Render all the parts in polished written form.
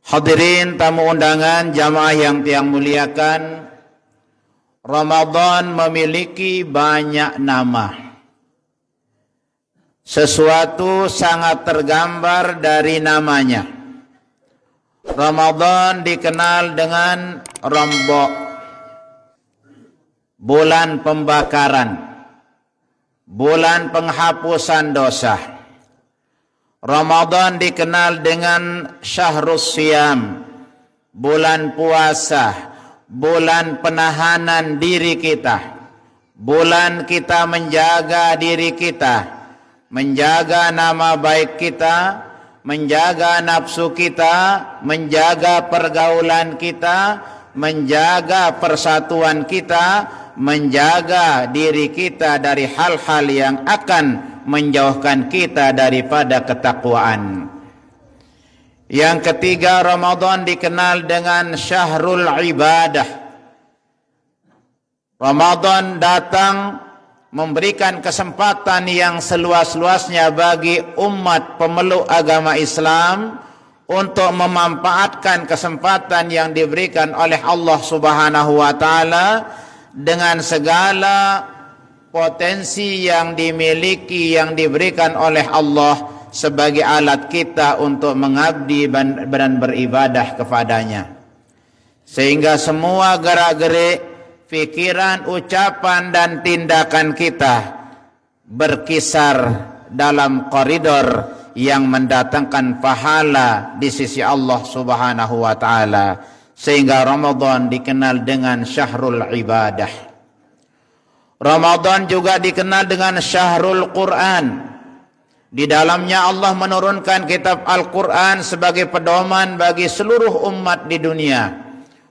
Hadirin tamu undangan jamaah yang tiang muliakan, Ramadan memiliki banyak nama. Sesuatu sangat tergambar dari namanya. Ramadan dikenal dengan Rombok, bulan pembakaran, bulan penghapusan dosa. Ramadan dikenal dengan Syahrus Siyam, bulan puasa, bulan penahanan diri kita, bulan kita menjaga diri kita, menjaga nama baik kita, menjaga nafsu kita, menjaga pergaulan kita, menjaga persatuan kita, menjaga diri kita dari hal-hal yang akan menjauhkan kita daripada ketakwaan. Yang ketiga, Ramadan dikenal dengan Syahrul Ibadah. Ramadan datang memberikan kesempatan yang seluas-luasnya bagi umat pemeluk agama Islam untuk memanfaatkan kesempatan yang diberikan oleh Allah Subhanahu wa taala dengan segala potensi yang dimiliki, yang diberikan oleh Allah sebagai alat kita untuk mengabdi dan beribadah kepadanya. Sehingga semua gerak-gerik, pikiran, ucapan dan tindakan kita berkisar dalam koridor yang mendatangkan pahala di sisi Allah Subhanahu wa taala. Sehingga Ramadan dikenal dengan Syahrul Ibadah. Ramadan juga dikenal dengan Syahrul Quran. Di dalamnya Allah menurunkan kitab Al-Quran sebagai pedoman bagi seluruh umat di dunia.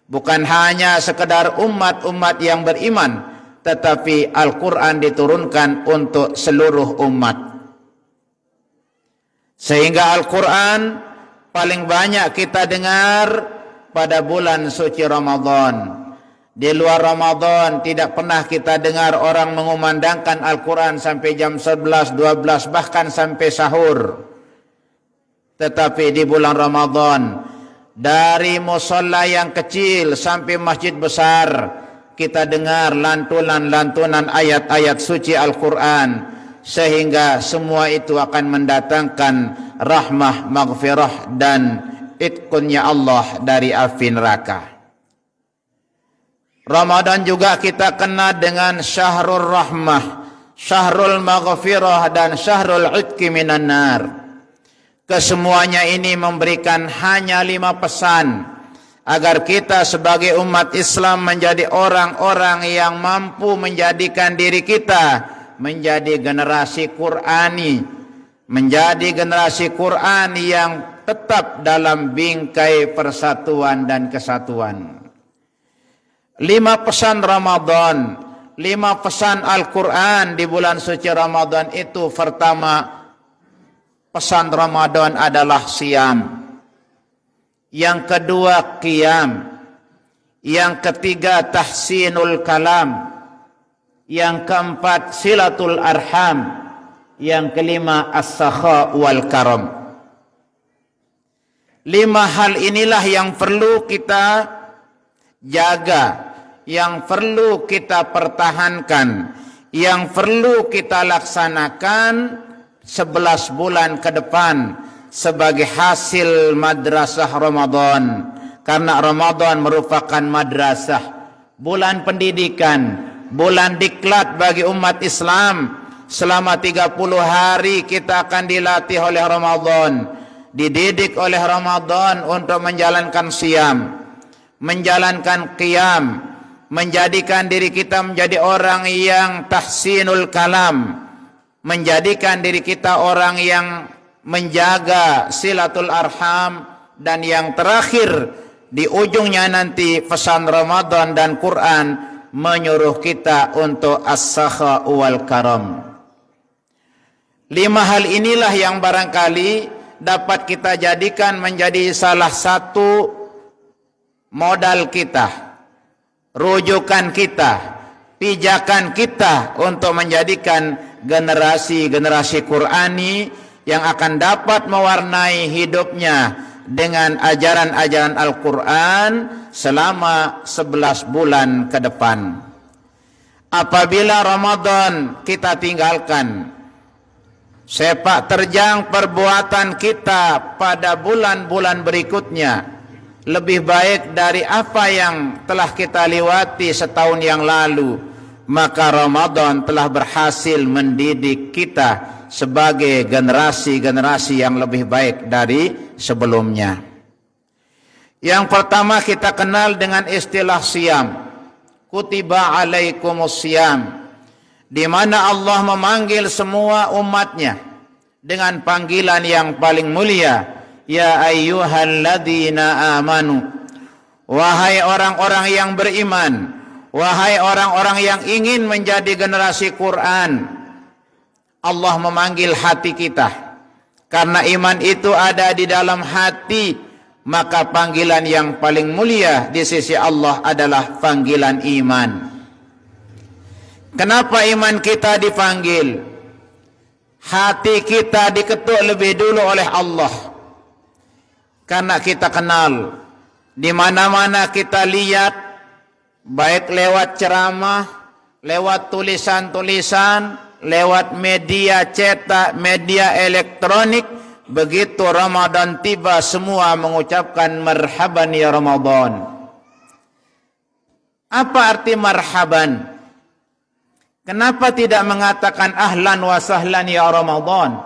Bukan hanya sekedar umat-umat yang beriman, tetapi Al-Quran diturunkan untuk seluruh umat. Sehingga Al-Quran paling banyak kita dengar pada bulan suci Ramadan. Di luar Ramadan tidak pernah kita dengar orang mengumandangkan Al-Quran sampai jam 11, 12, bahkan sampai sahur. Tetapi di bulan Ramadan, dari musalla yang kecil sampai masjid besar, kita dengar lantunan-lantunan ayat-ayat suci Al-Quran. Sehingga semua itu akan mendatangkan rahmah, maghfirah dan itqunnya Allah dari api neraka. Ramadan juga kita kenal dengan Syahrul Rahmah, Syahrul Maghfirah dan Syahrul Itqi minan nar. Kesemuanya ini memberikan hanya 5 pesan agar kita sebagai umat Islam menjadi orang-orang yang mampu menjadikan diri kita menjadi generasi Qur'ani, menjadi generasi Qur'an yang tetap dalam bingkai persatuan dan kesatuan. 5 pesan Ramadan, 5 pesan Al-Quran di bulan suci Ramadan itu. Pertama, pesan Ramadan adalah siam. Yang kedua, qiyam. Yang ketiga, tahsinul kalam. Yang keempat, silatul arham. Yang kelima, as-sakha wal karam. 5 hal inilah yang perlu kita jaga, yang perlu kita pertahankan, yang perlu kita laksanakan 11 bulan ke depan sebagai hasil madrasah Ramadan. Karena Ramadan merupakan madrasah, bulan pendidikan, bulan diklat bagi umat Islam. Selama 30 hari kita akan dilatih oleh Ramadan, dididik oleh Ramadan untuk menjalankan siam, menjalankan qiyam, menjadikan diri kita menjadi orang yang tahsinul kalam, menjadikan diri kita orang yang menjaga silatul arham, dan yang terakhir di ujungnya nanti pesan Ramadan dan Quran menyuruh kita untuk as-sakha wal karam. 5 hal inilah yang barangkali dapat kita jadikan menjadi salah satu modal kita, rujukan kita, pijakan kita untuk menjadikan generasi-generasi Qur'ani yang akan dapat mewarnai hidupnya, dengan ajaran-ajaran Al-Quran selama 11 bulan ke depan. Apabila Ramadan kita tinggalkan, sepak terjang perbuatan kita pada bulan-bulan berikutnya lebih baik dari apa yang telah kita lewati setahun yang lalu, maka Ramadan telah berhasil mendidik kita sebagai generasi-generasi yang lebih baik dari sebelumnya. Yang pertama kita kenal dengan istilah siam. Kutiba alaikumus siam, di mana Allah memanggil semua umatnya dengan panggilan yang paling mulia, ya ayyuhalladzina amanu, wahai orang-orang yang beriman, wahai orang-orang yang ingin menjadi generasi Quran. Allah memanggil hati kita, karena iman itu ada di dalam hati, maka panggilan yang paling mulia di sisi Allah adalah panggilan iman. Kenapa iman kita dipanggil? Hati kita diketuk lebih dulu oleh Allah, karena kita kenal, di mana-mana kita lihat, baik lewat ceramah, lewat tulisan-tulisan, lewat media cetak, media elektronik, begitu Ramadan tiba semua mengucapkan marhaban ya Ramadan. Apa arti marhaban? Kenapa tidak mengatakan ahlan wa sahlan ya Ramadan?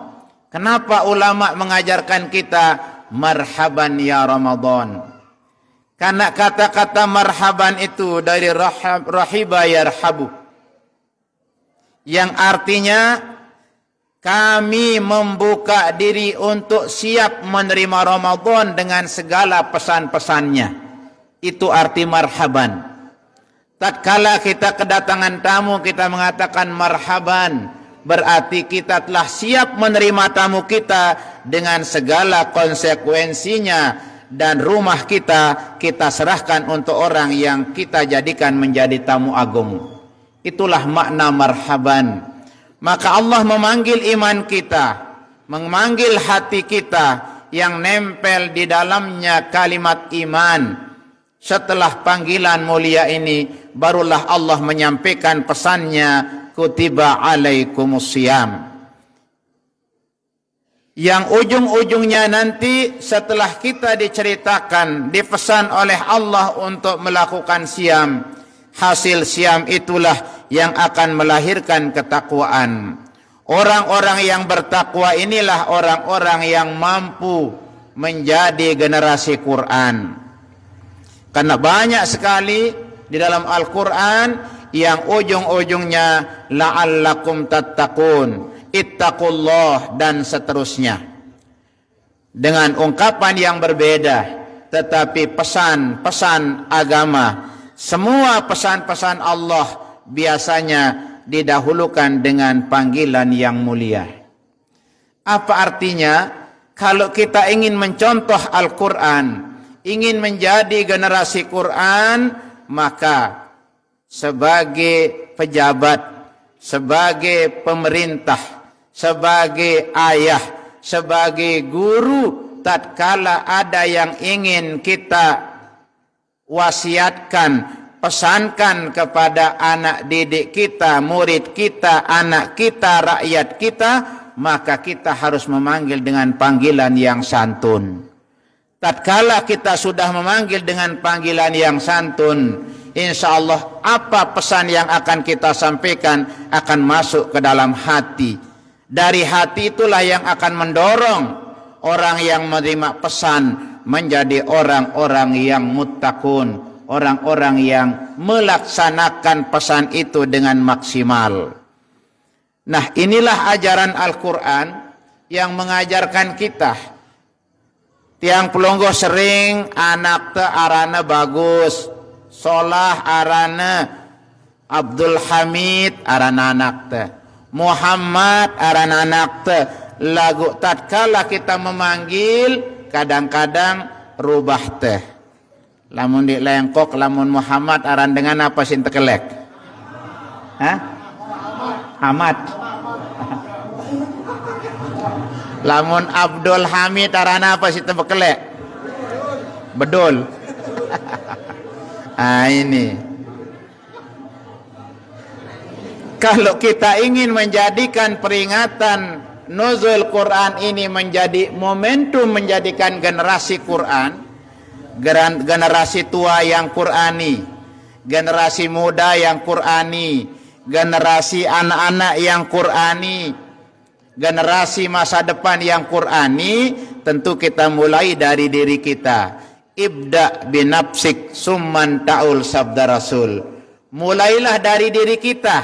Kenapa ulama mengajarkan kita marhaban ya Ramadan? Karena kata-kata marhaban itu dari rahiba yarhabu, yang artinya kami membuka diri untuk siap menerima Ramadan dengan segala pesan-pesannya. Itu arti marhaban. Tatkala kita kedatangan tamu, kita mengatakan marhaban, berarti kita telah siap menerima tamu kita dengan segala konsekuensinya, dan rumah kita serahkan untuk orang yang kita jadikan menjadi tamu agung. Itulah makna marhaban. Maka Allah memanggil iman kita, memanggil hati kita yang nempel di dalamnya kalimat iman. Setelah panggilan mulia ini, barulah Allah menyampaikan pesannya, kutiba alaikumus siyam. Yang ujung-ujungnya nanti setelah kita diceritakan, dipesan oleh Allah untuk melakukan siam, hasil siam itulah yang akan melahirkan ketakwaan. Orang-orang yang bertakwa inilah orang-orang yang mampu menjadi generasi Quran. Karena banyak sekali di dalam Al-Quran yang ujung-ujungnya la'allakum tattaqun, ittaqullah, dan seterusnya. Dengan ungkapan yang berbeda, tetapi pesan-pesan agama, semua pesan-pesan Allah biasanya didahulukan dengan panggilan yang mulia. Apa artinya? Kalau kita ingin mencontoh Al-Quran, ingin menjadi generasi Quran, maka sebagai pejabat, sebagai pemerintah, sebagai ayah, sebagai guru, tatkala ada yang ingin kita wasiatkan, pesankan kepada anak didik kita, murid kita, anak kita, rakyat kita, maka kita harus memanggil dengan panggilan yang santun. Tatkala kita sudah memanggil dengan panggilan yang santun, insya Allah apa pesan yang akan kita sampaikan akan masuk ke dalam hati. Dari hati itulah yang akan mendorong orang yang menerima pesan menjadi orang-orang yang muttaqun, orang-orang yang melaksanakan pesan itu dengan maksimal. Nah, inilah ajaran Al-Quran yang mengajarkan kita. Tiang pelonggo sering anak te arana bagus, Solah arana, Abdul Hamid arana anak te, Muhammad arana anak te. Lagu tatkala kita memanggil, kadang-kadang rubah teh. Lamun di lengkok, lamun Muhammad aran dengan apa sih tekelek? Hah? Ahmad. Lamun Abdul Hamid arana apa sih tekelek? bedol. Ini. Kalau kita ingin menjadikan peringatan nuzul Quran ini menjadi momentum menjadikan generasi Quran, generasi tua yang Qurani, generasi muda yang Qurani, generasi anak-anak yang Qurani, generasi masa depan yang Qurani, tentu kita mulai dari diri kita. Ibda binafsik summan ta'ul sabda Rasul. Mulailah dari diri kita,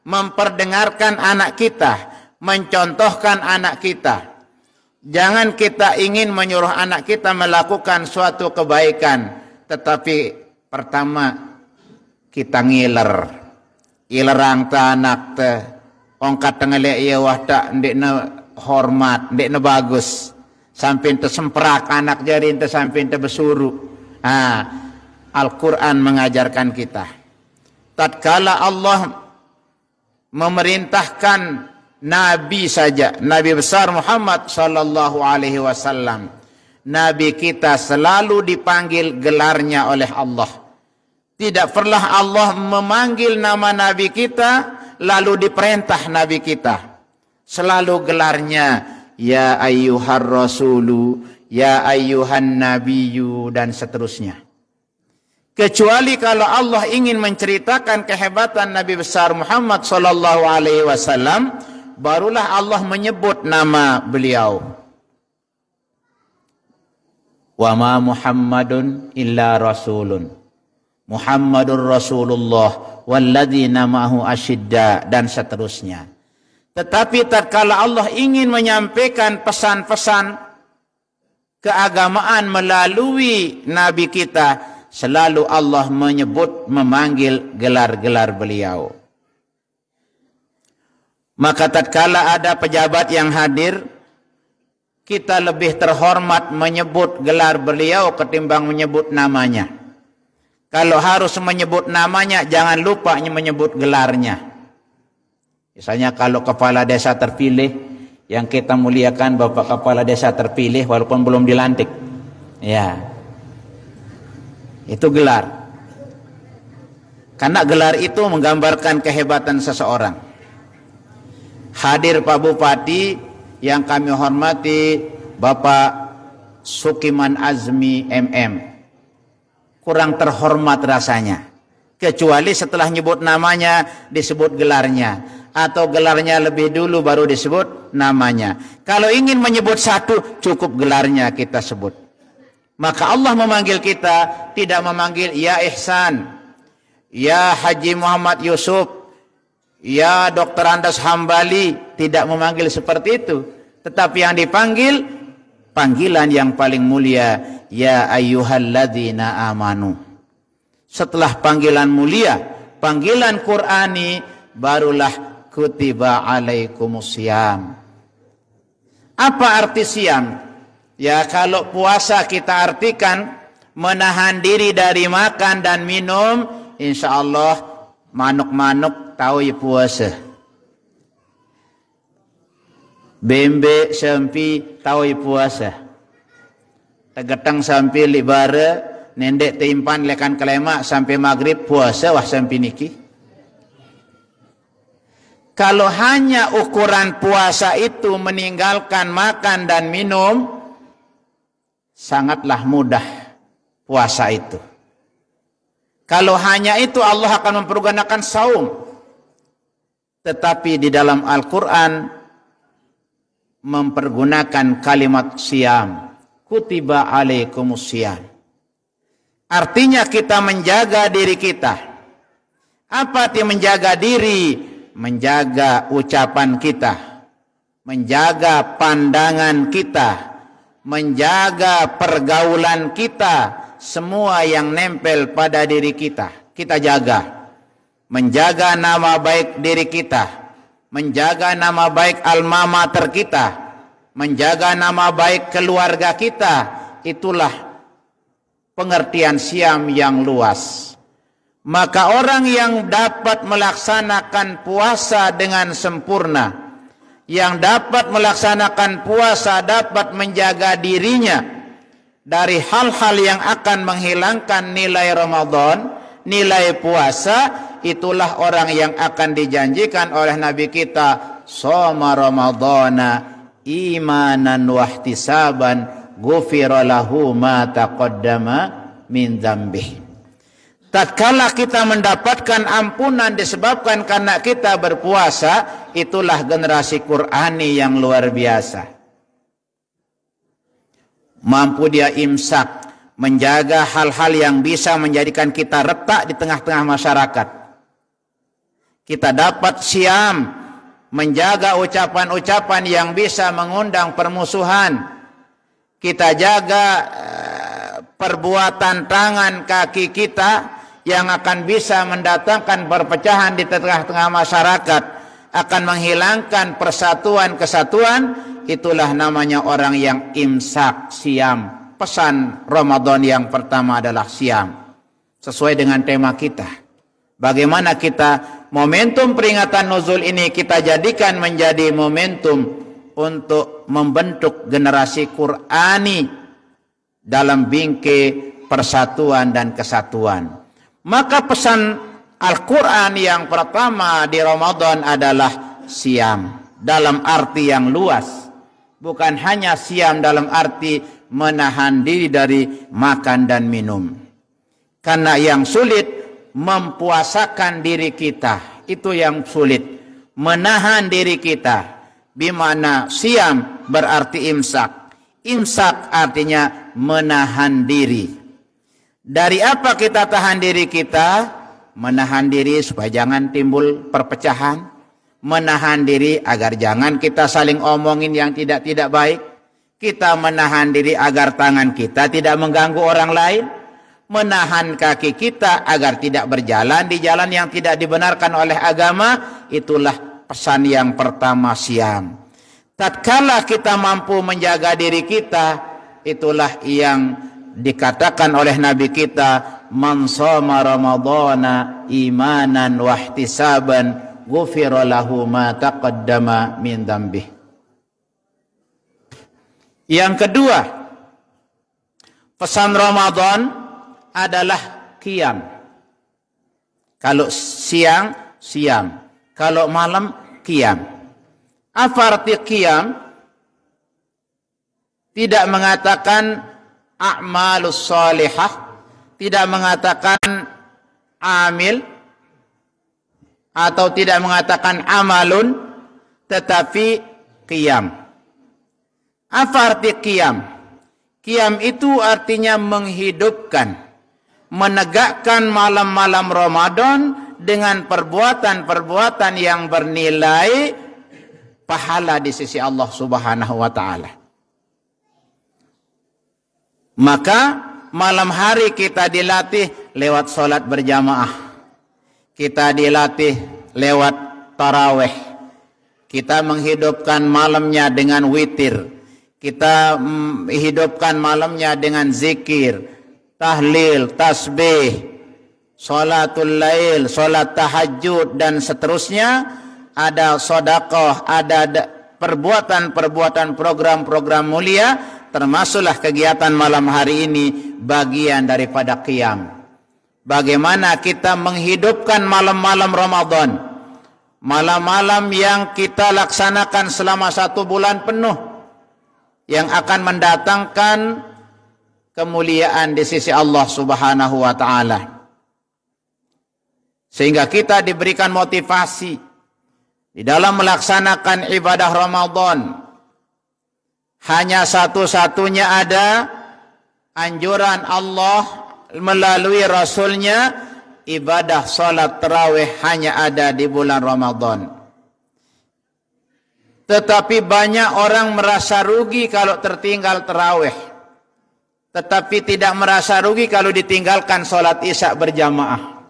memperdengarkan anak kita, mencontohkan anak kita. Jangan kita ingin menyuruh anak kita melakukan suatu kebaikan, tetapi pertama kita ngiler. Ilerang ta anak te, ongkat tengelek ia wahda ndekna hormat, ndekna bagus. Sampai ente semprak anak jari ente sampai ente besuru. Al-Quran mengajarkan kita. Tatkala Allah memerintahkan Nabi saja, Nabi besar Muhammad sallallahu alaihi wasallam, Nabi kita selalu dipanggil gelarnya oleh Allah. Tidak pernah Allah memanggil nama Nabi kita lalu diperintah Nabi kita. Selalu gelarnya ya ayyuhar rasulu, ya ayyuhan nabiyyu, dan seterusnya. Kecuali kalau Allah ingin menceritakan kehebatan Nabi besar Muhammad sallallahu alaihi wasallam, barulah Allah menyebut nama beliau. Wa ma Muhammadun illa rasulun. Muhammadur Rasulullah walladzina ma'ahu asyidda, dan seterusnya. Tetapi tatkala Allah ingin menyampaikan pesan-pesan keagamaan melalui Nabi kita, selalu Allah memanggil gelar-gelar beliau. Maka tatkala ada pejabat yang hadir, kita lebih terhormat menyebut gelar beliau ketimbang menyebut namanya. Kalau harus menyebut namanya, jangan lupa menyebut gelarnya. Misalnya kalau kepala desa terpilih, yang kita muliakan Bapak Kepala Desa terpilih walaupun belum dilantik. Ya. Itu gelar. Karena gelar itu menggambarkan kehebatan seseorang. Hadir Pak Bupati yang kami hormati, Bapak Sukiman Azmi MM. Kurang terhormat rasanya. Kecuali setelah nyebut namanya disebut gelarnya. Atau gelarnya lebih dulu baru disebut namanya. Kalau ingin menyebut satu, cukup gelarnya kita sebut. Maka Allah memanggil kita, tidak memanggil ya Ihsan, ya Haji Muhammad Yusuf, ya Dr. Andas Hambali. Tidak memanggil seperti itu. Tetapi yang dipanggil, panggilan yang paling mulia, ya ayyuhalladzina amanu. Setelah panggilan mulia, panggilan Qur'ani, barulah kutiba alaikumusiyam. Apa arti siam? Ya, kalau puasa kita artikan menahan diri dari makan dan minum, insya Allah manuk-manuk tahu ya puasa. Bembe sempi tahu ya puasa. Tegetang sampai libara, nendek timpan lekan kelema sampai maghrib puasa wah sampai niki. Kalau hanya ukuran puasa itu meninggalkan makan dan minum, sangatlah mudah puasa itu. Kalau hanya itu Allah akan mempergunakan saum. Tetapi di dalam Al-Quran mempergunakan kalimat siam. Kutiba alaikumusiyam. Artinya kita menjaga diri kita. Apa arti menjaga diri? Menjaga ucapan kita, menjaga pandangan kita, menjaga pergaulan kita, semua yang nempel pada diri kita, kita jaga. Menjaga nama baik diri kita, menjaga nama baik alma mater kita, menjaga nama baik keluarga kita, itulah pengertian siam yang luas. Maka orang yang dapat melaksanakan puasa dengan sempurna, yang dapat melaksanakan puasa dapat menjaga dirinya dari hal-hal yang akan menghilangkan nilai Ramadan, nilai puasa, itulah orang yang akan dijanjikan oleh Nabi kita, shoma ramadhana imanan wahtisaban ghufira lahu ma taqaddama min dzambih. Tatkala kita mendapatkan ampunan disebabkan karena kita berpuasa, itulah generasi Qur'ani yang luar biasa. Mampu dia imsak, menjaga hal-hal yang bisa menjadikan kita retak di tengah-tengah masyarakat. Kita dapat siam, menjaga ucapan-ucapan yang bisa mengundang permusuhan. Kita jaga perbuatan tangan kaki kita yang akan bisa mendatangkan perpecahan di tengah-tengah masyarakat, akan menghilangkan persatuan kesatuan. Itulah namanya orang yang imsak, siam. Pesan Ramadan yang pertama adalah siam, sesuai dengan tema kita. Bagaimana kita momentum peringatan nuzul ini kita jadikan menjadi momentum untuk membentuk generasi Qur'ani dalam bingkai persatuan dan kesatuan. Maka pesan Al-Quran yang pertama di Ramadan adalah siam dalam arti yang luas. Bukan hanya siam dalam arti menahan diri dari makan dan minum. Karena yang sulit mempuasakan diri kita, itu yang sulit. Menahan diri kita. Bimana siam berarti imsak. Imsak artinya menahan diri. Dari apa kita tahan diri kita? Menahan diri supaya jangan timbul perpecahan. Menahan diri agar jangan kita saling omongin yang tidak baik. Kita menahan diri agar tangan kita tidak mengganggu orang lain. Menahan kaki kita agar tidak berjalan di jalan yang tidak dibenarkan oleh agama. Itulah pesan yang pertama siam. Tatkala kita mampu menjaga diri kita, itulah yang dikatakan oleh Nabi kita, man shoma ramadhana imanan wahtisaban ghufira lahu ma taqaddama min dzambih. Yang kedua, pesan Ramadan adalah qiyam. Kalau siang, siam. Kalau malam, qiyam. Apa arti qiyam? Tidak mengatakan a'malus salihah, tidak mengatakan amil, atau tidak mengatakan amalun, tetapi qiyam. Apa arti qiyam? Qiyam itu artinya menghidupkan, menegakkan malam-malam Ramadan dengan perbuatan-perbuatan yang bernilai pahala di sisi Allah Subhanahu wa taala. Maka malam hari kita dilatih lewat salat berjamaah. Kita dilatih lewat tarawih. Kita menghidupkan malamnya dengan witir. Kita hidupkan malamnya dengan zikir, tahlil, tasbih, salatul lail, salat tahajud, dan seterusnya. Ada sedekah, ada perbuatan-perbuatan, program-program mulia, termasuklah kegiatan malam hari ini bagian daripada qiyam. Bagaimana kita menghidupkan malam-malam Ramadan, malam-malam yang kita laksanakan selama 1 bulan penuh, yang akan mendatangkan kemuliaan di sisi Allah Subhanahu wa taala. Sehingga kita diberikan motivasi di dalam melaksanakan ibadah Ramadan. Hanya satu-satunya ada anjuran Allah melalui Rasulnya, ibadah salat tarawih hanya ada di bulan Ramadan. Tetapi banyak orang merasa rugi kalau tertinggal tarawih, tetapi tidak merasa rugi kalau ditinggalkan salat isya berjamaah.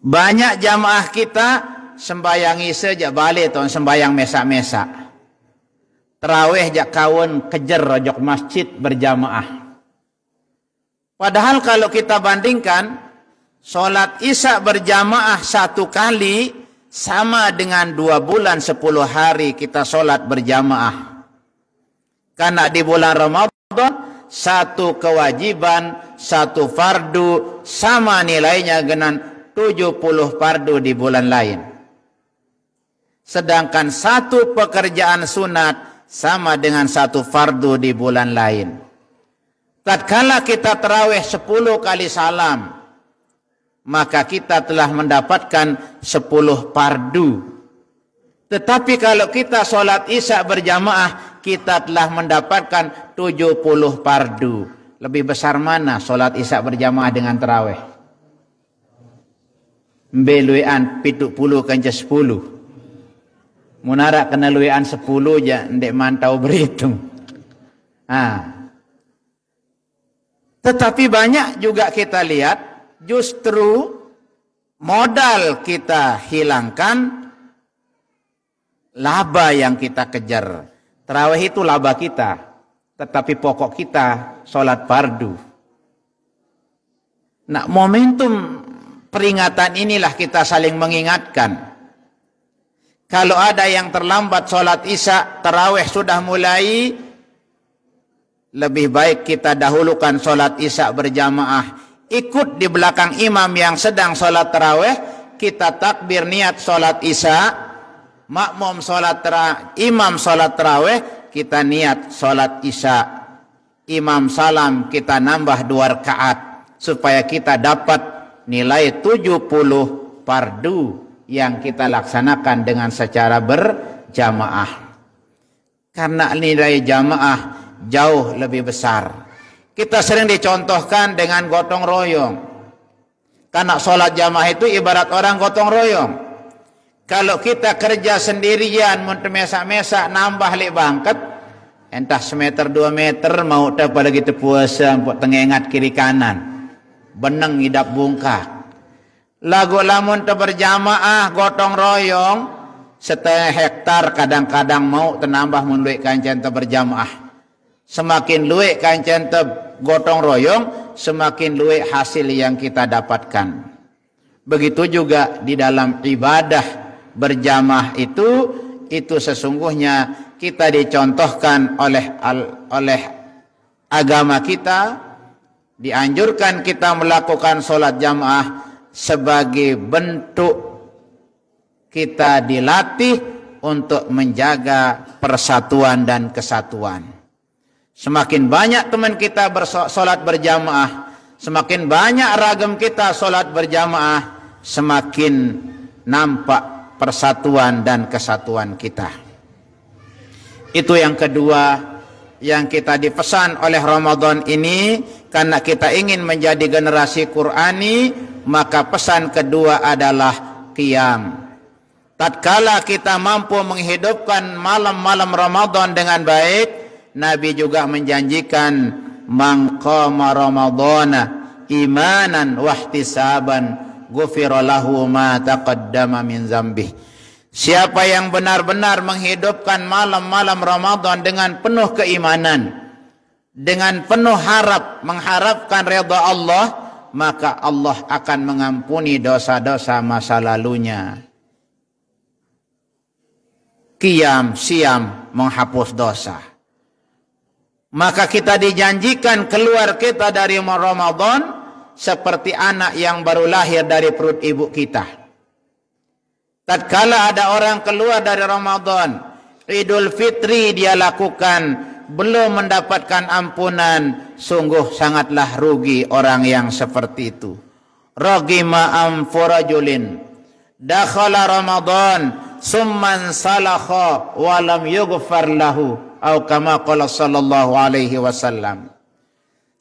Banyak jamaah kita sembayangi saja balik tahun sembayang mesak-mesak. Tarawih jak kawin kejar rojok masjid berjamaah. Padahal kalau kita bandingkan, salat isya berjamaah 1 kali sama dengan 2 bulan 10 hari kita salat berjamaah. Karena di bulan Ramadan satu kewajiban, satu fardu sama nilainya dengan 70 fardu di bulan lain. Sedangkan satu pekerjaan sunat sama dengan satu fardu di bulan lain. Tatkala kita tarawih 10 kali salam, maka kita telah mendapatkan 10 fardu. Tetapi kalau kita sholat isya berjamaah, kita telah mendapatkan 70 fardu. Lebih besar mana sholat isya berjamaah dengan tarawih? Beluian 70 kanca 10. Munara kena luian 10 je ndek mantau berhitung. Tetapi banyak juga kita lihat justru modal kita hilangkan, laba yang kita kejar. Tarawih itu laba kita, tetapi pokok kita sholat fardu. Nah, momentum peringatan inilah kita saling mengingatkan. Kalau ada yang terlambat sholat isya, tarawih sudah mulai, lebih baik kita dahulukan sholat isya berjamaah. Ikut di belakang imam yang sedang sholat tarawih, kita takbir niat sholat isya, makmum sholat imam sholat tarawih, kita niat sholat isya. Imam salam, kita nambah 2 rakaat supaya kita dapat nilai 70 fardu yang kita laksanakan dengan secara berjamaah. Karena nilai jamaah jauh lebih besar. Kita sering dicontohkan dengan gotong royong. Karena sholat jamaah itu ibarat orang gotong royong. Kalau kita kerja sendirian, mesak-mesak nambah lek bangket, entah semeter 2 meter mau pada gitu puasa untuk tengengat kiri kanan. Beneng hidap bungkak. Lagu lamun berjamaah gotong royong 1/2 hektar kadang-kadang mau tenambah menluik kancen berjamaah. Semakin luik kancen gotong royong, semakin luik hasil yang kita dapatkan. Begitu juga di dalam ibadah berjamaah itu sesungguhnya kita dicontohkan oleh agama kita, dianjurkan kita melakukan sholat jamaah sebagai bentuk kita dilatih untuk menjaga persatuan dan kesatuan. Semakin banyak teman kita bersolat berjamaah, semakin banyak ragam kita solat berjamaah, semakin nampak persatuan dan kesatuan kita. Itu yang kedua yang kita dipesan oleh Ramadan ini. Karena kita ingin menjadi generasi Qur'ani, maka pesan kedua adalah qiyam. Tatkala kita mampu menghidupkan malam-malam Ramadan dengan baik, Nabi juga menjanjikan man qama ramadhana imanan wahtisaban ghufira lahu ma taqaddama min dzambih. Siapa yang benar-benar menghidupkan malam-malam Ramadan dengan penuh keimanan, dengan penuh mengharapkan redha Allah, maka Allah akan mengampuni dosa-dosa masa lalunya. Qiyam, siam, menghapus dosa. Maka kita dijanjikan keluar kita dari Ramadan seperti anak yang baru lahir dari perut ibu kita. Tatkala ada orang keluar dari Ramadan, Idul Fitri dia lakukan, belum mendapatkan ampunan, sungguh sangatlah rugi orang yang seperti itu. Ragima amfurajulin dakhala Ramadan summan salakha wa lam yughfar lahu atau kama qala sallallahu alaihi wasallam.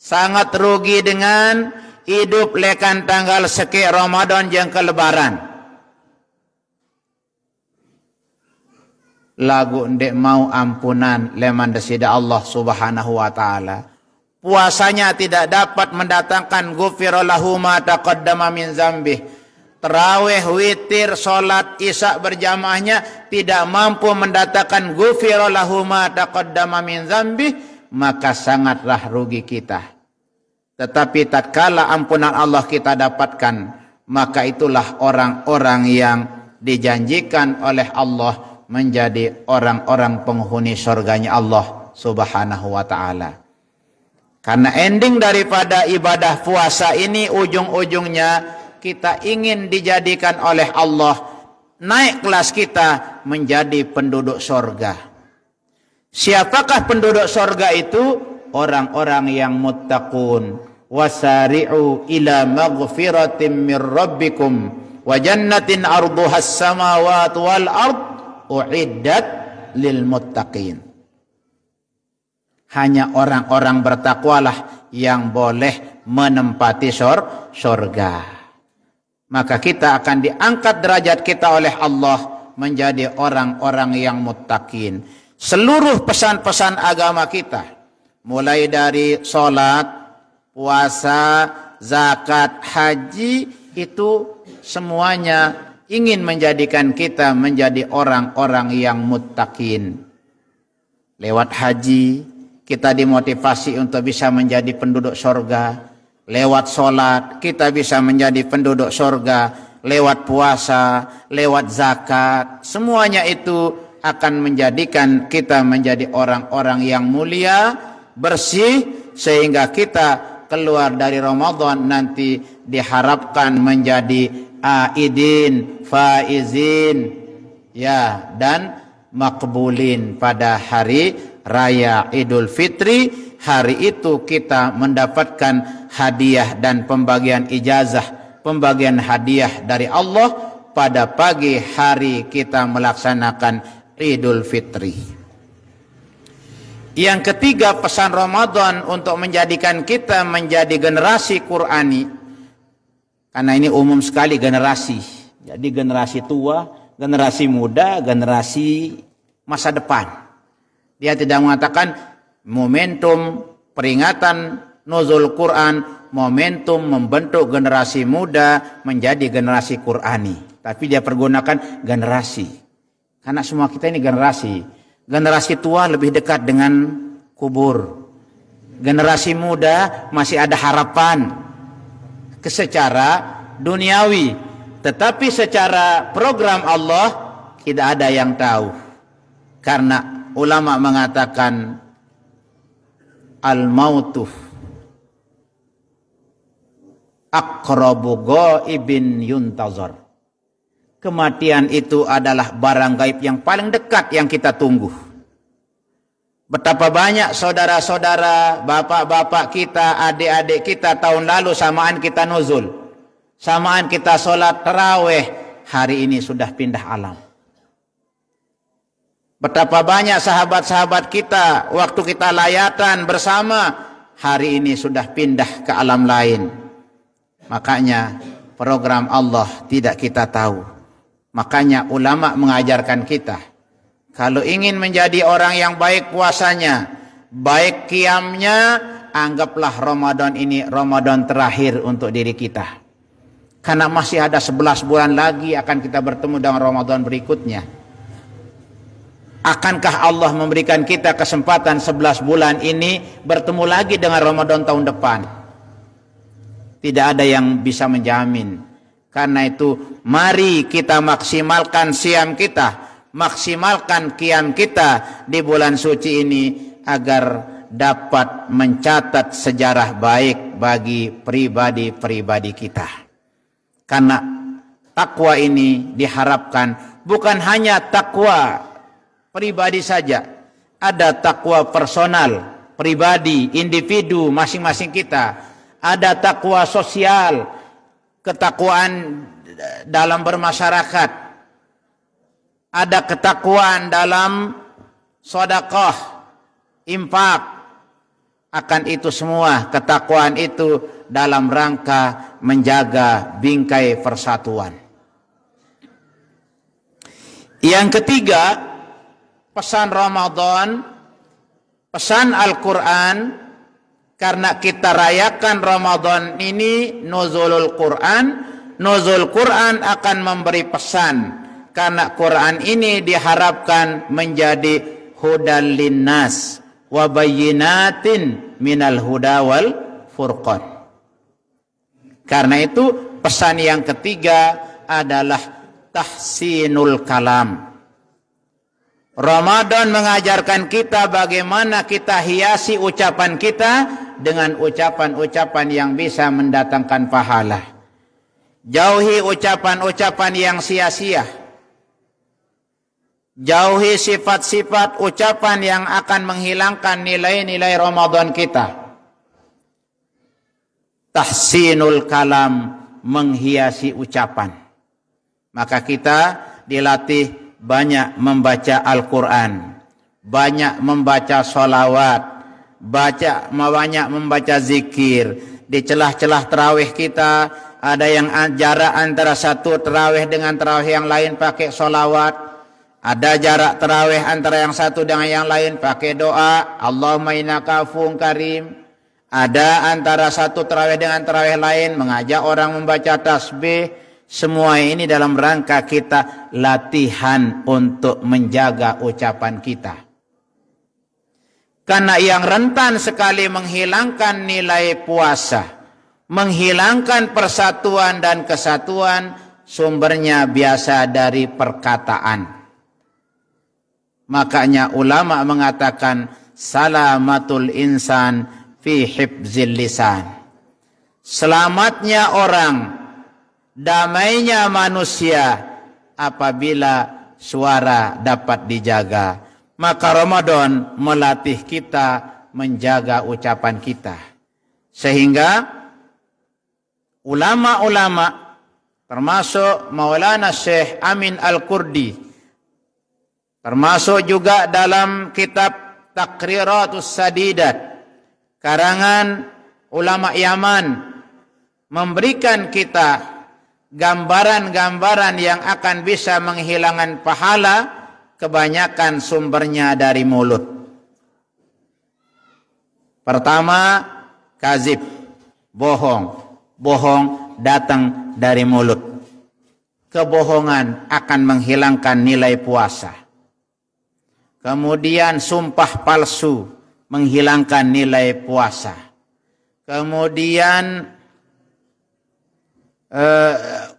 Sangat rugi dengan hidup lekan tanggal seki Ramadan yang ke lebaran. Lagu ndek mau ampunan leman desida Allah subhanahu wa ta'ala. Puasanya tidak dapat mendatangkan ghufira lahu ma taqaddama min dzambih. Tarawih, witir, solat isya berjamaahnya tidak mampu mendatangkan ghufira lahu ma taqaddama min dzambih, maka sangatlah rugi kita. Tetapi tatkala ampunan Allah kita dapatkan, maka itulah orang-orang yang dijanjikan oleh Allah menjadi orang-orang penghuni surganya Allah Subhanahu wa ta'ala. Karena ending daripada ibadah puasa ini ujung-ujungnya kita ingin dijadikan oleh Allah naik kelas kita menjadi penduduk sorga. Siapakah penduduk sorga itu? Orang-orang yang muttaqun. Wasari'u ila maghfiratin min rabbikum wa jannatin arduhas samawati wal ard uiddat lil muttaqin. Hanya orang-orang bertakwalah yang boleh menempati surga. Maka kita akan diangkat derajat kita oleh Allah menjadi orang-orang yang muttaqin. Seluruh pesan-pesan agama kita, mulai dari sholat, puasa, zakat, haji, itu semuanya ingin menjadikan kita menjadi orang-orang yang muttaqin. Lewat haji kita dimotivasi untuk bisa menjadi penduduk surga. Lewat sholat kita bisa menjadi penduduk surga. Lewat puasa, lewat zakat, semuanya itu akan menjadikan kita menjadi orang-orang yang mulia, bersih, sehingga kita keluar dari Ramadan nanti diharapkan menjadi aidin, faizin, ya, dan makbulin pada hari Raya Idul Fitri. Hari itu kita mendapatkan hadiah dan pembagian ijazah, pembagian hadiah dari Allah pada pagi hari kita melaksanakan Idul Fitri. Yang ketiga, pesan Ramadan untuk menjadikan kita menjadi generasi Qur'ani. Karena ini umum sekali generasi. Jadi generasi tua, generasi muda, generasi masa depan. Dia tidak mengatakan momentum peringatan nuzul Quran, momentum membentuk generasi muda menjadi generasi Qur'ani. Tapi dia pergunakan generasi. Karena semua kita ini generasi. Generasi tua lebih dekat dengan kubur. Generasi muda masih ada harapan secara duniawi. Tetapi secara program Allah tidak ada yang tahu. Karena ulama mengatakan al-mautu aqrabu ghaibin yuntazar. Kematian itu adalah barang gaib yang paling dekat yang kita tunggu. Betapa banyak saudara-saudara, bapak-bapak kita, adik-adik kita tahun lalu samaan kita nuzul, samaan kita sholat tarawih, hari ini sudah pindah alam. Betapa banyak sahabat-sahabat kita waktu kita layatan bersama, hari ini sudah pindah ke alam lain. Makanya program Allah tidak kita tahu. Makanya ulama mengajarkan kita, kalau ingin menjadi orang yang baik puasanya, baik qiyamnya, anggaplah Ramadan ini Ramadan terakhir untuk diri kita. Karena masih ada 11 bulan lagi akan kita bertemu dengan Ramadan berikutnya. Akankah Allah memberikan kita kesempatan 11 bulan ini bertemu lagi dengan Ramadan tahun depan? Tidak ada yang bisa menjamin. Karena itu mari kita maksimalkan siam kita, maksimalkan qiyam kita di bulan suci ini agar dapat mencatat sejarah baik bagi pribadi-pribadi kita. Karena takwa ini diharapkan bukan hanya takwa pribadi saja, ada takwa personal, pribadi, individu masing-masing kita, ada takwa sosial, ketakwaan dalam bermasyarakat, ada ketakwaan dalam sedekah, infak. Akan itu semua ketakwaan itu dalam rangka menjaga bingkai persatuan. Yang ketiga, pesan Ramadan, pesan Al-Quran, karena kita rayakan Ramadan ini nuzulul Quran, nuzul Quran akan memberi pesan. Karena Quran ini diharapkan menjadi hudal linnas wa bayyinatin minal huda wal furqan. Karena itu pesan yang ketiga adalah tahsinul kalam. Ramadan mengajarkan kita bagaimana kita hiasi ucapan kita dengan ucapan-ucapan yang bisa mendatangkan pahala. Jauhi ucapan-ucapan yang sia-sia. Jauhi sifat-sifat ucapan yang akan menghilangkan nilai-nilai Ramadan kita. Tahsinul kalam, menghiasi ucapan. Maka kita dilatih banyak membaca Al-Quran, banyak membaca sholawat, banyak membaca zikir. Di celah-celah tarawih kita ada yang jarak antara satu tarawih dengan tarawih yang lain pakai sholawat. Ada jarak tarawih antara yang satu dengan yang lain pakai doa Allahumma innaka afuwun karim. Ada antara satu tarawih dengan tarawih lain mengajak orang membaca tasbih. Semua ini dalam rangka kita latihan untuk menjaga ucapan kita. Karena yang rentan sekali menghilangkan nilai puasa, menghilangkan persatuan dan kesatuan, sumbernya biasa dari perkataan. Makanya ulama mengatakan salamatul insan fi hifzil lisan. Selamatnya orang, damainya manusia apabila suara dapat dijaga. Maka Ramadan melatih kita menjaga ucapan kita. Sehingga ulama-ulama termasuk Maulana Syekh Amin Al-Kurdi, termasuk juga dalam kitab Taqriratus Sadidat karangan ulama Yaman, memberikan kita gambaran-gambaran yang akan bisa menghilangkan pahala, kebanyakan sumbernya dari mulut. Pertama, kazib, bohong. Bohong datang dari mulut. Kebohongan akan menghilangkan nilai puasa. Kemudian sumpah palsu menghilangkan nilai puasa. Kemudian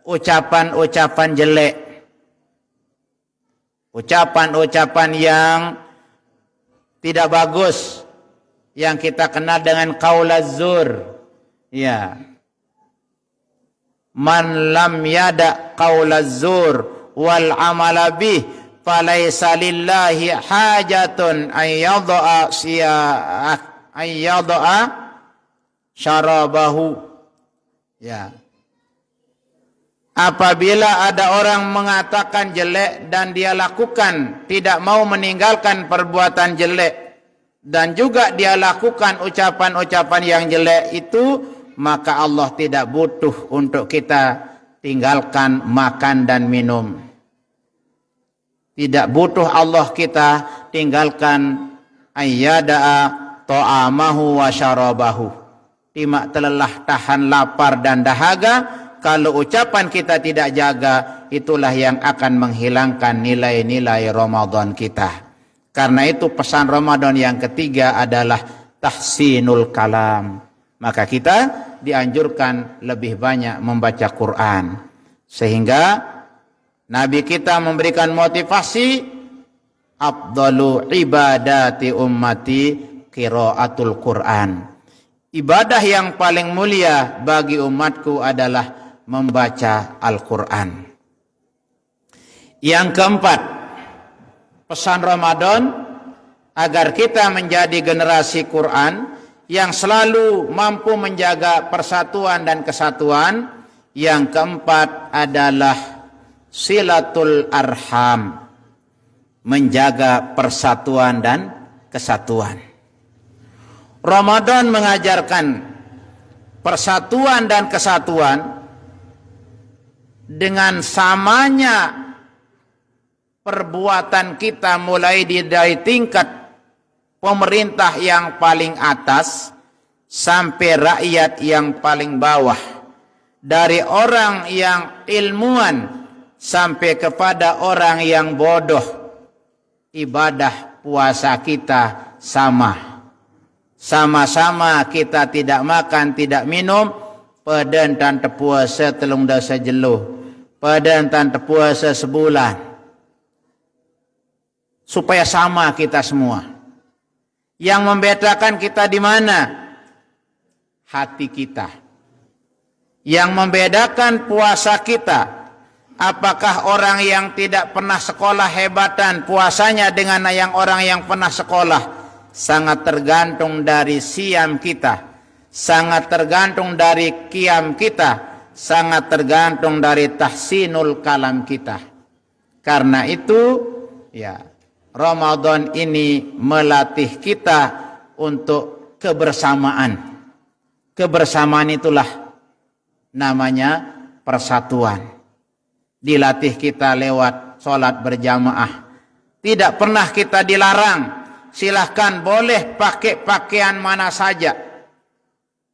ucapan-ucapan jelek, ucapan-ucapan yang tidak bagus, yang kita kenal dengan qaulaz zur. Ya, man lam yada qaulaz zur wal amala bih falaysa lillahi hajatun ayyadha syarabahu. Ya, apabila ada orang mengatakan jelek dan dia lakukan, tidak mau meninggalkan perbuatan jelek, dan juga dia lakukan ucapan-ucapan yang jelek itu, maka Allah tidak butuh untuk kita tinggalkan makan dan minum. Tidak butuh Allah kita tinggalkan ayyada'a ta'amahu wa syarabahu. Timak terlelah tahan lapar dan dahaga. Kalau ucapan kita tidak jaga, itulah yang akan menghilangkan nilai-nilai Ramadan kita. Karena itu pesan Ramadan yang ketiga adalah tahsinul kalam. Maka kita dianjurkan lebih banyak membaca Quran. Sehingga Nabi kita memberikan motivasi, afdalu ibadati ummati qiraatul Quran. Ibadah yang paling mulia bagi umatku adalah membaca Al-Quran. Yang keempat, pesan Ramadan agar kita menjadi generasi Quran yang selalu mampu menjaga persatuan dan kesatuan. Yang keempat adalah silatul arham, menjaga persatuan dan kesatuan. Ramadan mengajarkan persatuan dan kesatuan dengan samanya perbuatan kita, mulai dari tingkat pemerintah yang paling atas sampai rakyat yang paling bawah, dari orang yang ilmuwan sampai kepada orang yang bodoh. Ibadah puasa kita sama-sama kita tidak makan, tidak minum, padan tan puasa telung dasa jeluh, padan tan puasa sebulan. supaya sama kita semua. Yang membedakan kita di mana? Hati kita. Yang membedakan puasa kita, apakah orang yang tidak pernah sekolah hebatan puasanya dengan yang orang yang pernah sekolah? Sangat tergantung dari siam kita, sangat tergantung dari qiyam kita, sangat tergantung dari tahsinul kalam kita. Karena itu, ya, Ramadan ini melatih kita untuk kebersamaan. Kebersamaan itulah namanya persatuan. Dilatih kita lewat sholat berjamaah. Tidak pernah kita dilarang. Silahkan boleh pakai pakaian mana saja.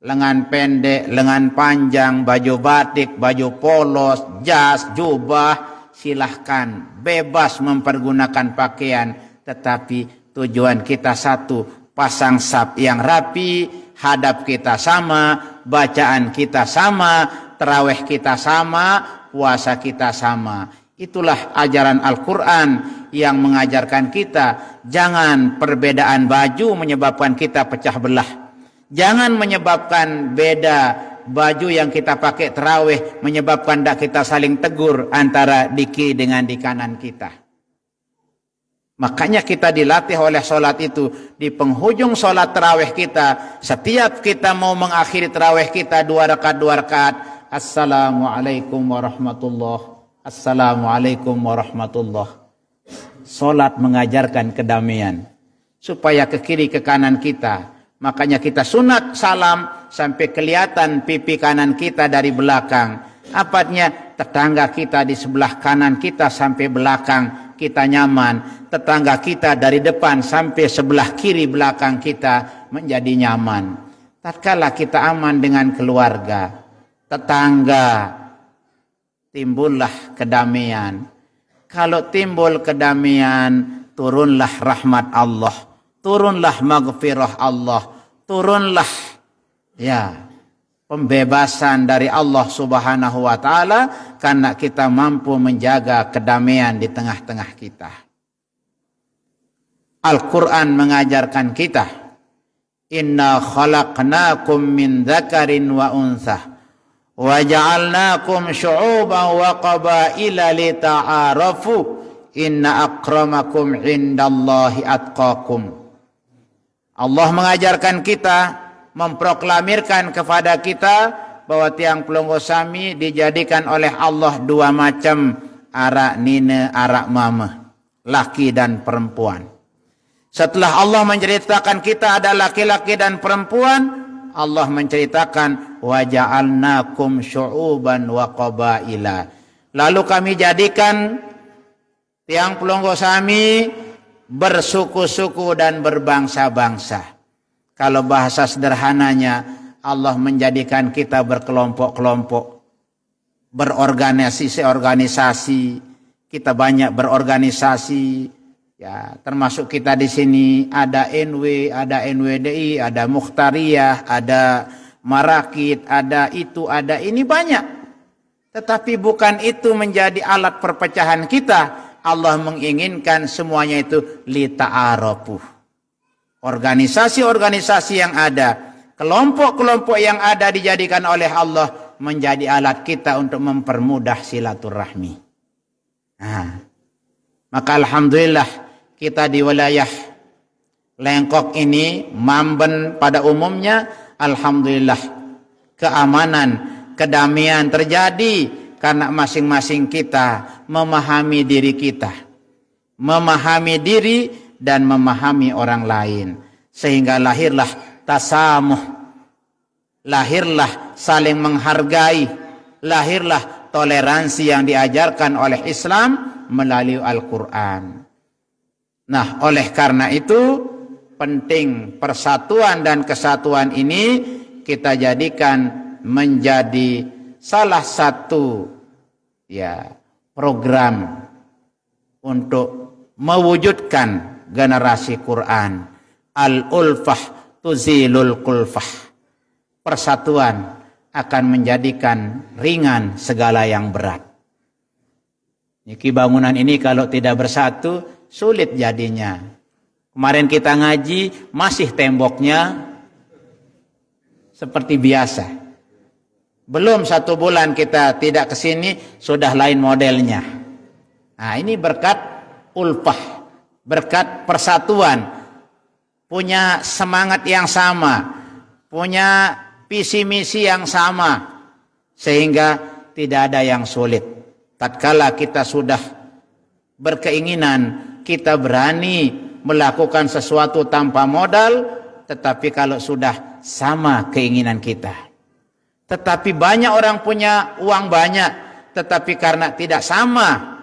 Lengan pendek, lengan panjang, baju batik, baju polos, jas, jubah. Silahkan bebas mempergunakan pakaian. Tetapi tujuan kita satu. Pasang saf yang rapi, hadap kita sama, bacaan kita sama, tarawih kita sama, puasa kita sama. Itulah ajaran Al-Quran yang mengajarkan kita. Jangan perbedaan baju menyebabkan kita pecah belah. Jangan menyebabkan beda baju yang kita pakai tarawih menyebabkan kita saling tegur antara di kiri dengan di kanan kita. Makanya kita dilatih oleh sholat itu. Di penghujung sholat tarawih kita, setiap kita mau mengakhiri tarawih kita 2 rakaat, Assalamualaikum warahmatullah, Assalamualaikum warahmatullah. Sholat mengajarkan kedamaian supaya ke kiri ke kanan kita. Makanya kita sunat salam sampai kelihatan pipi kanan kita dari belakang. Apanya? Tetangga kita di sebelah kanan kita sampai belakang kita nyaman. Tetangga kita dari depan sampai sebelah kiri belakang kita menjadi nyaman. Tatkala kita aman dengan keluarga, tetangga, timbullah kedamaian. Kalau timbul kedamaian, turunlah rahmat Allah, turunlah maghfirah Allah, turunlah ya pembebasan dari Allah Subhanahu wa taala karena kita mampu menjaga kedamaian di tengah-tengah kita. Al-Quran mengajarkan kita, Inna khalaqnakum min dzakarin wa untha wa ja'alnakum syu'uban wa qabaila lita'arafu inna akramakum indallahi atqakum. Allah mengajarkan kita, memproklamirkan kepada kita bahwa tiang pelunggu sami dijadikan oleh Allah 2 macam, arak nine, arak mama, laki dan perempuan. Setelah Allah menceritakan kita ada laki-laki dan perempuan, Allah menceritakan wa ja'alnakum syu'uban wa qabaila. Lalu kami jadikan tiang pelunggu sami bersuku-suku dan berbangsa-bangsa. Kalau bahasa sederhananya, Allah menjadikan kita berkelompok-kelompok, berorganisasi-organisasi. Kita banyak berorganisasi. Ya, termasuk kita di sini ada NW, ada NWDI, ada Mukhtariyah, ada Marakit, ada itu, ada ini banyak. Tetapi bukan itu menjadi alat perpecahan kita. Allah menginginkan semuanya itu lita'arafu. Organisasi-organisasi yang ada, kelompok-kelompok yang ada dijadikan oleh Allah menjadi alat kita untuk mempermudah silaturahmi. Nah, maka alhamdulillah kita di wilayah Lengkok ini, Mamben pada umumnya, alhamdulillah keamanan, kedamaian terjadi karena masing-masing kita memahami diri kita, memahami diri dan memahami orang lain, sehingga lahirlah tasamuh, lahirlah saling menghargai, lahirlah toleransi yang diajarkan oleh Islam melalui Al-Quran. Nah, oleh karena itu penting persatuan dan kesatuan ini kita jadikan menjadi salah satu ya program untuk mewujudkan generasi Quran. Al-ulfah tuzilul kulfah. Persatuan akan menjadikan ringan segala yang berat. Niki bangunan ini kalau tidak bersatu sulit jadinya. Kemarin kita ngaji, masih temboknya seperti biasa. Belum 1 bulan kita tidak ke sini, sudah lain modelnya. Nah, ini berkat ulfah, berkat persatuan, punya semangat yang sama, punya visi misi yang sama, sehingga tidak ada yang sulit. Tatkala kita sudah berkeinginan, kita berani melakukan sesuatu tanpa modal, tetapi kalau sudah sama keinginan kita. Tetapi banyak orang punya uang banyak, tetapi karena tidak sama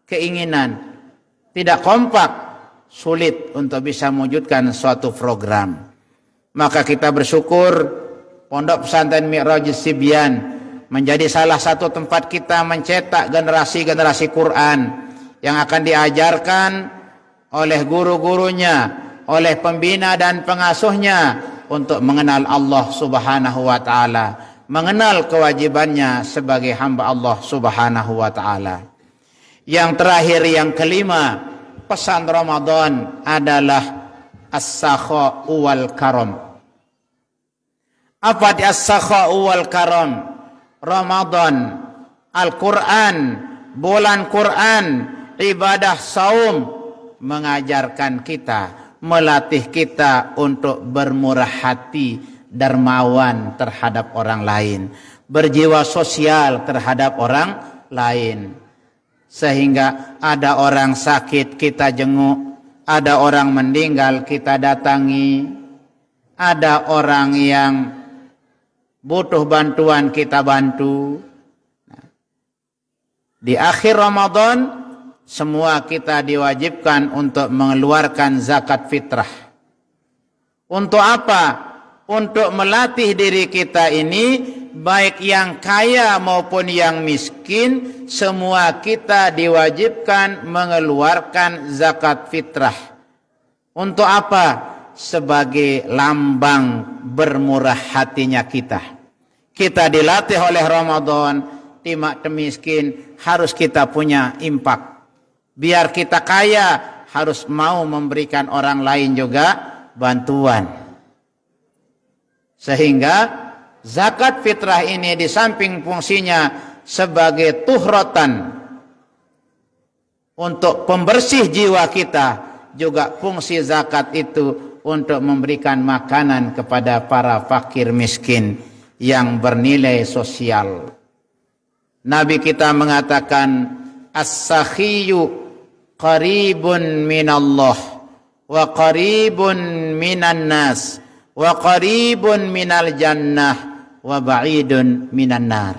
keinginan, tidak kompak, sulit untuk bisa mewujudkan suatu program. Maka kita bersyukur Pondok Pesantren Mi'rajus Sibyan menjadi salah satu tempat kita mencetak generasi-generasi Quran yang akan diajarkan oleh guru-gurunya, oleh pembina dan pengasuhnya untuk mengenal Allah Subhanahu wa taala, mengenal kewajibannya sebagai hamba Allah Subhanahu wa taala. Yang terakhir, yang kelima, pesan Ramadan adalah as-sakha wal karam. Apa di as-sakha wal karam? Ramadan, Al-Quran, bulan Quran, ibadah saum mengajarkan kita, melatih kita untuk bermurah hati, dermawan terhadap orang lain, berjiwa sosial terhadap orang lain. Sehingga ada orang sakit kita jenguk, ada orang meninggal kita datangi, ada orang yang butuh bantuan kita bantu. Di akhir Ramadan semua kita diwajibkan untuk mengeluarkan zakat fitrah. Untuk apa? Untuk melatih diri kita ini, baik yang kaya maupun yang miskin, semua kita diwajibkan mengeluarkan zakat fitrah. Untuk apa? Sebagai lambang bermurah hatinya kita. Kita dilatih oleh Ramadan, timak miskin, harus kita punya impak. Biar kita kaya, harus mau memberikan orang lain juga bantuan. Sehingga zakat fitrah ini di samping fungsinya sebagai tuhratan untuk pembersih jiwa kita, juga fungsi zakat itu untuk memberikan makanan kepada para fakir miskin yang bernilai sosial. Nabi kita mengatakan, as-sakhiyu qaribun minallah wa qaribun minan nas wa qaribun minal jannah wa ba'idun minan nar.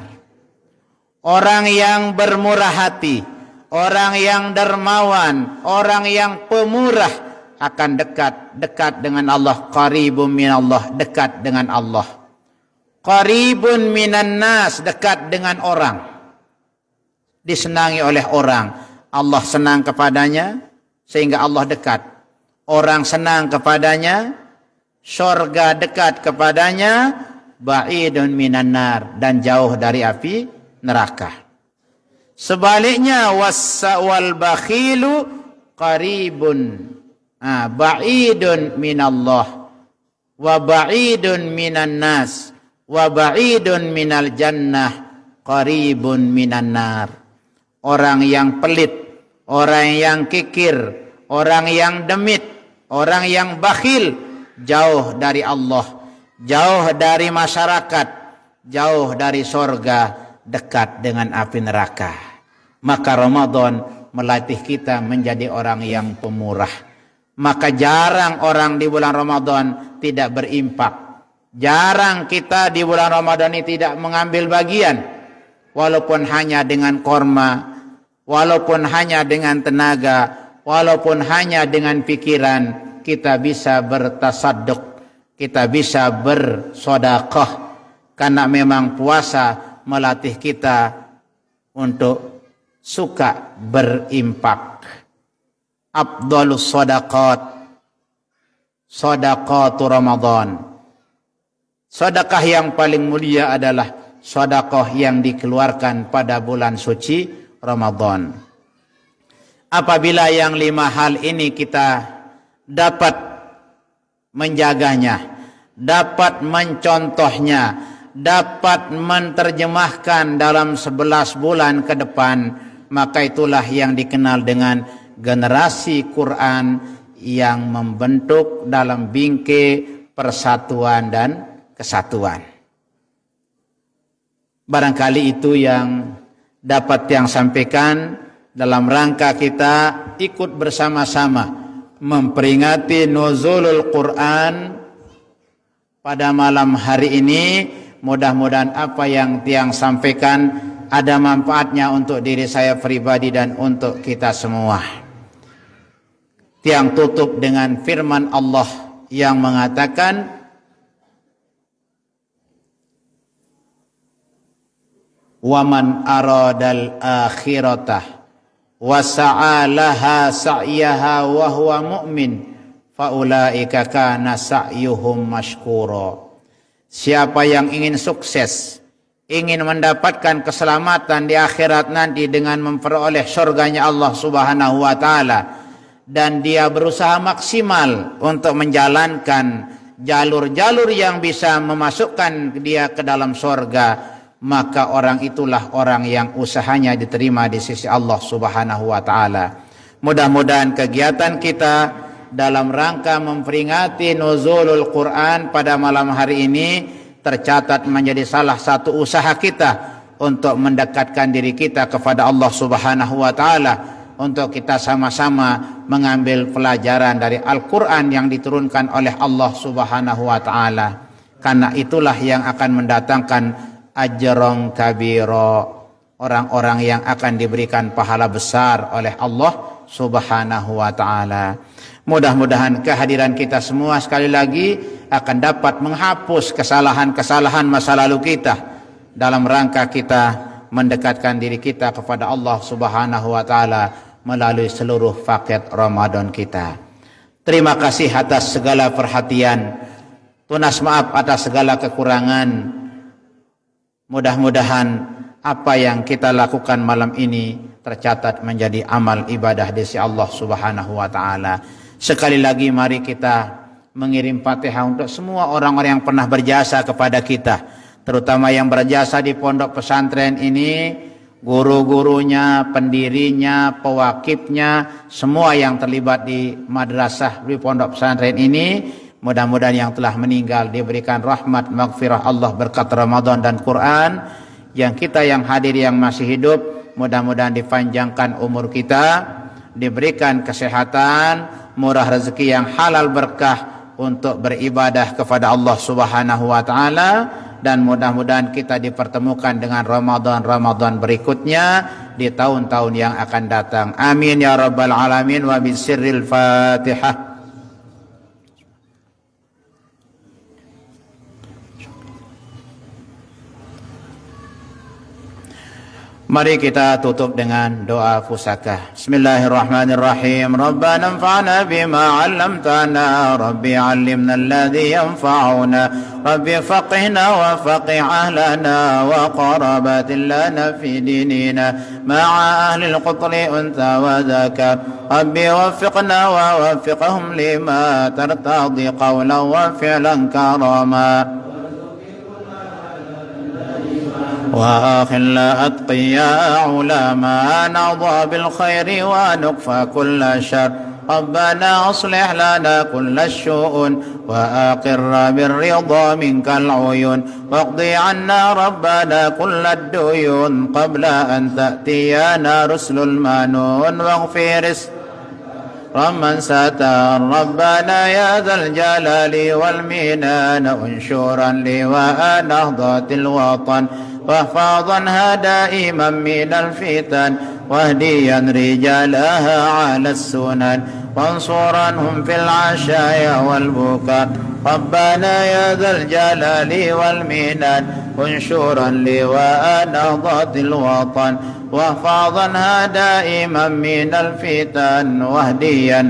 Orang yang bermurah hati, orang yang dermawan, orang yang pemurah akan dekat dengan Allah. Qaribun minallah, dekat dengan Allah. Qaribun minan nas, dekat dengan orang, disenangi oleh orang. Allah senang kepadanya sehingga Allah dekat. Orang senang kepadanya, surga dekat kepadanya. Ba'idun minan nar, dan jauh dari api neraka. Sebaliknya, wal bakhilu qaribun, ba'idun minallah wa ba'idun minan nas wa ba'idun minal jannah qaribun minan nar. Orang yang pelit, orang yang kikir, orang yang demit, orang yang bakhil, jauh dari Allah, jauh dari masyarakat, jauh dari sorga, dekat dengan api neraka. Maka Ramadan melatih kita menjadi orang yang pemurah. Maka jarang orang di bulan Ramadan tidak berimpak. Jarang kita di bulan Ramadan ini tidak mengambil bagian. Walaupun hanya dengan korma, walaupun hanya dengan tenaga, walaupun hanya dengan pikiran, kita bisa bertasadduq, kita bisa bersedekah. Karena memang puasa melatih kita untuk suka berimpak. Afdhalus shadaqat shadaqatu Ramadan. Sedekah yang paling mulia adalah sedekah yang dikeluarkan pada bulan suci Ramadan. Apabila yang 5 hal ini kita dapat menjaganya, dapat mencontohnya, dapat menerjemahkan dalam 11 bulan ke depan, maka itulah yang dikenal dengan generasi Quran yang membentuk dalam bingkai persatuan dan kesatuan. Barangkali itu yang dapat yang sampaikan dalam rangka kita ikut bersama-sama memperingati nuzulul Quran pada malam hari ini. Mudah-mudahan apa yang Tiang sampaikan ada manfaatnya untuk diri saya pribadi dan untuk kita semua. Tiang tutup dengan firman Allah yang mengatakan, "Waman aradal akhirata wa sa'alaha sa'yaha wa huwa mu'min faulaika kana sa'yuhum mashkura." Siapa yang ingin sukses, ingin mendapatkan keselamatan di akhirat nanti dengan memperoleh surganya Allah Subhanahu wa taala, dan dia berusaha maksimal untuk menjalankan jalur-jalur yang bisa memasukkan dia ke dalam surga, maka orang itulah orang yang usahanya diterima di sisi Allah Subhanahu wa taala. Mudah-mudahan kegiatan kita dalam rangka memperingati nuzulul Quran pada malam hari ini tercatat menjadi salah satu usaha kita untuk mendekatkan diri kita kepada Allah Subhanahu wa taala, untuk kita sama-sama mengambil pelajaran dari Al-Quran yang diturunkan oleh Allah Subhanahu wa taala. Karena itulah yang akan mendatangkan ajrun kabira, orang-orang yang akan diberikan pahala besar oleh Allah Subhanahu wa taala. Mudah-mudahan kehadiran kita semua sekali lagi akan dapat menghapus kesalahan-kesalahan masa lalu kita dalam rangka kita mendekatkan diri kita kepada Allah Subhanahu wa taala melalui seluruh paket Ramadan kita. Terima kasih atas segala perhatian. Tunas maaf atas segala kekurangan. Mudah-mudahan apa yang kita lakukan malam ini tercatat menjadi amal ibadah di sisi Allah Subhanahu wa taala. Sekali lagi mari kita mengirim Fatihah untuk semua orang-orang yang pernah berjasa kepada kita, terutama yang berjasa di pondok pesantren ini, guru-gurunya, pendirinya, pewakifnya, semua yang terlibat di madrasah di pondok pesantren ini. Mudah-mudahan yang telah meninggal diberikan rahmat, maghfirah Allah berkat Ramadan dan Quran. Yang kita yang hadir yang masih hidup, mudah-mudahan dipanjangkan umur kita, diberikan kesehatan, murah rezeki yang halal berkah untuk beribadah kepada Allah Subhanahu wa taala, dan mudah-mudahan kita dipertemukan dengan Ramadan berikutnya di tahun-tahun yang akan datang. Amin ya rabbal alamin wa bisirril Fatihah. Mari kita tutup dengan doa pusaka. Bismillahirrahmanirrahim. Rabbana anfa'na bima 'allamtana, Rabbi 'allimna alladhi yanfa'una, Rabbi faqihna wa faqih ahlana wa qarabatin lana fi dinina ma'a ahli al-qutli unta wa dhakar. Rabbi waffiqna wa waffiqhum lima tartadi qawlan wa fi'lan karama. وآخر أتقياء علماء نرضى بالخير ونكفى كل شر. ربنا أصلح لنا كل الشؤون وأقر بالرضا منك العيون واقضي عنا ربنا كل الديون قبل أن تأتينا رسل المنون واغفر رمن ستر. ربنا يا ذا الجلال والمنان انشرا لواء نهضة الوطن واحفظنها دائما من الفتن واهديا رجالها على السنن وانصرنهم في العشايا والبكاء. ربنا يا ذا الجلال والمنان انشرا لواء نهضة الوطن واحفظنها دائما من الفتن واهديا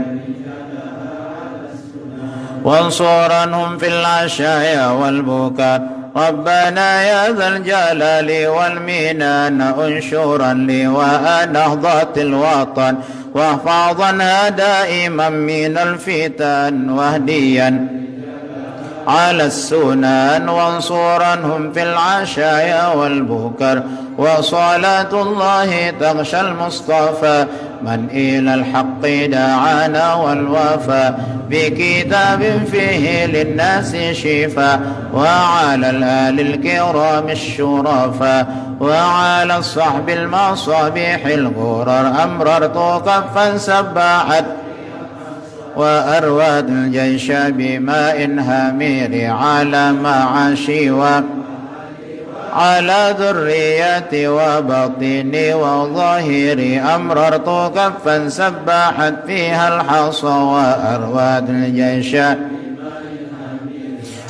وانصرنهم في العشايا والبكاء. ربنا يا ذا الجلال والمنان انشرا لواء نهضة الوطن واحفظنا دائما من الفتن واهديا على السنن وانصرنهم في العشايا والبكر وصلاة الله تغشى المصطفى من إلى الحق دعانا والوفا بكتاب فيه للناس شفاء وعلى الآل الكرام الشرفاء وعلى الصحب المصابيح الغرر أمررت كفا سباحت وأرواد الجيش بماء هامير على معاشي على ذريتي وبطني وظاهري أمررت كفا سباحت فيها الحصى وأرواد الجيش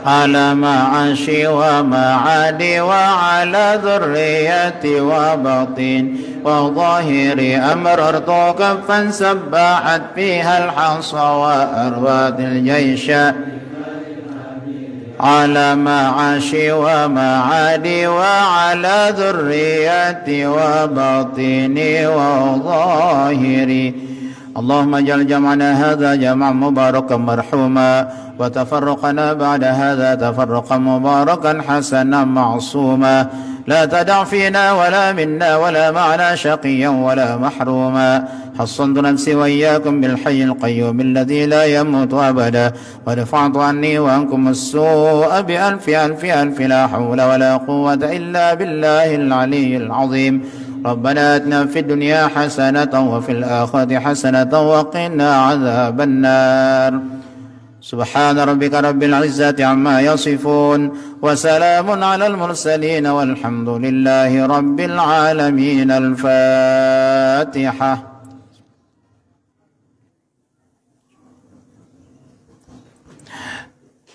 على معاشي ومعادي وعلى ذريتي وبطن وظاهري أمررت كفا سباحت فيها الحصى وأرواد الجيش على معاشي ومعادي وعلى ذريتي وبطني وظاهري اللهم اجعل جمعنا هذا جمعا مباركا مرحوما وتفرقنا بعد هذا تفرقا مباركا حسنا معصوما لا تدع فينا ولا منا ولا معنا شقيا ولا محروما حصنت نفسي وإياكم بالحي القيوم الذي لا يموت أبدا ورفعت عني وعنكم السوء بألف ألف ألف لا حول ولا قوة إلا بالله العلي العظيم ربنا آتنا في الدنيا حسنة وفي الآخرة حسنة وقنا عذاب النار سبحان ربك رب العزة عما يصفون وسلام على المرسلين والحمد لله رب العالمين. الفاتحة.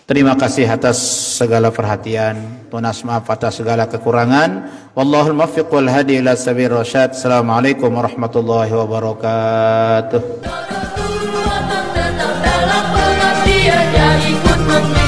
Terima kasih atas segala perhatian, tunas maaf atas segala kekurangan. Wallahul muwaffiq wal hadi ila sabil rasyad. Assalamualaikum warahmatullahi wabarakatuh. Dia ikut